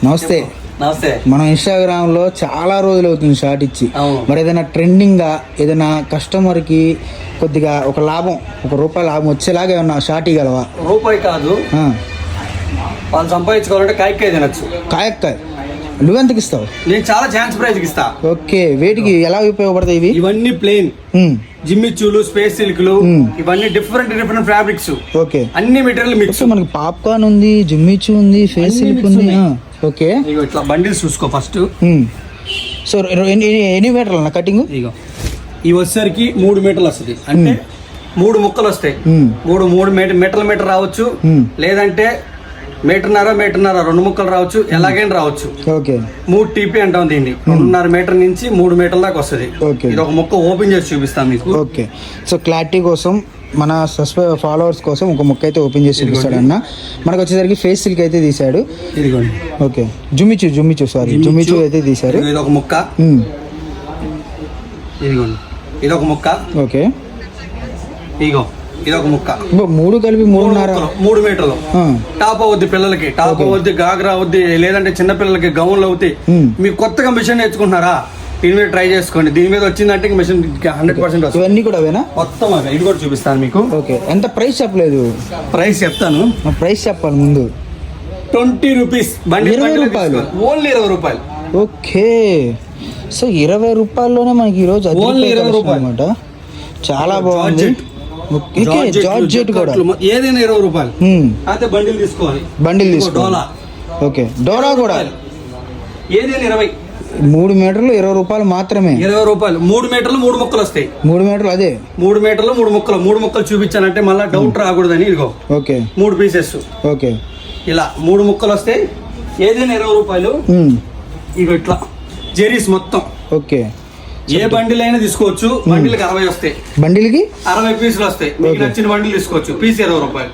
నమస్తే. నమస్తే. మనం ఇన్స్టాగ్రామ్ లో చాలా రోజులు అవుతుంది షార్ట్ ఇచ్చి. మరి ఏదైనా ట్రెండింగ్ గా ఏదైనా కస్టమర్ కి కొద్దిగా ఒక లాభం, ₹1 లాభం వచ్చేలాగా ఏమన్నా షార్ట్ ఇవ్వగలవా? రూపాయి కాదు, వాళ్ళు సంపాదించుకోవాలంటే కాయక్కాయ తినచ్చు. కాయక్కాయ నువ్వెంతకి ఇస్తావు? నేను చాలా ఛాన్స్ ప్రైజ్ ఇస్తా. ఓకే, వేటికి ఎలా ఉపయోగపడతాయి ఇవి? ఇవన్నీ ప్లేన్ జిమ్మిచ్చులు, స్పేస్ సిల్క్లు, ఇవన్నీ డిఫరెంట్ ఫ్యాబ్రిక్స్. ఓకే, అన్ని మెటీరియల్ మిక్స్. మనకి పాప్కార్న్ ఉంది, జిమ్మిచ్చు ఉంది, ఫేస్ సిల్క్ ఉంది. ఓకే, ఇట్లా బండిల్స్ చూసుకో ఫస్ట్. సో ఎన్ని మీటర్లు అన్న కటింగ్? ఇగో ఇవి వచ్చేసరికి 3 మీటర్లు వస్తుంది, అంటే 3 ముక్కలు వస్తాయి. 3 మీటర్ రావచ్చు, లేదంటే మీటర్న్నర 2 ముక్కలు రావచ్చు, ఎలాగైనా రావచ్చు. ఓకే, 3 టీపీ అంటాం దీన్ని. 2.5 మీటర్ నుంచి 3 మీటర్ల దాకా వస్తుంది. ఇది ఒక ముక్క ఓపెన్ చేసి చూపిస్తాను మీకు. ఓకే, సో క్లారిటీ కోసం మన ఫాలోవర్స్ కోసం ఒక ముక్క అయితే ఓపెన్ చేసి చూపిస్తాడు అన్న. మనకు వచ్చేసరికి ఫేస్ సిల్క్ అయితే తీసాడు. ఇదిగోండి. ఓకే, జుమ్మిచ్చు అయితే తీసారు. ఇది ఒక ముక్క. ఇదిగోండి, ఇది ఒక ముక్క. ఓకే, ఇగో ఇది ఒక ముక్క. 3 కలిపి 3 మీటర్లు. టాప్ అవుద్ది పిల్లలకి, టాప్ అవుద్ది, గాగ్రా అవుద్ది, లేదంటే చిన్న పిల్లలకి గౌన్లు అవుతాయి. మీరు కొత్తగా మిషన్ నేర్చుకుంటున్నారా, దీని మీద ట్రై చేసుకోండి. దీని మీద వచ్చిందంటే మిషన్ 100% వస్తుంది. ఇవన్నీ కూడా అవేనా? మొత్తం అవే. ఇది కూడా చూపిస్తాను మీకు. ఓకే, ఎంత ప్రైస్ చెప్పలేదు? ప్రైస్ చెప్తాను, ప్రైస్ చెప్పాలి ముందు. 20 రూపీస్. బండి ₹20, ఓన్లీ ₹20. ఓకే, సో ₹20లోనే మనకి ఈరోజు అనమాట. చాలా బాగుంది. జార్జెట్ కూడా ఏదైనా ₹20. అయితే బండిల్ తీసుకోవాలి. బండిల్ తీసుకో. డోలా. ఓకే, డోలా కూడా ఏదైనా 20. 3 మీటర్లు ₹20 మాత్రమే. ₹20. 3 మీటర్లు 3 ముక్కలు వస్తాయి. 3 మీటర్లు అదే 3 మీటర్లు 3 ముక్కలు. 3 ముక్కలు చూపించానంటే మళ్ళీ డౌట్ రాకూడదని ఇదిగో. Okay, 3 pieces. ఓకే, ఇలా 3 ముక్కలు వస్తాయి. ఏదైనా ₹20. ఇగో ఇట్లా జెరీస్ మొత్తం. ఓకే, ఏ బండిల్ అయినా తీసుకోవచ్చు. బండిల్కి 60 వస్తాయి. బండిల్కి 60 పీసులు వస్తాయి. మీకు నచ్చిన బండిల్ తీసుకోవచ్చు. పీస్ ₹20.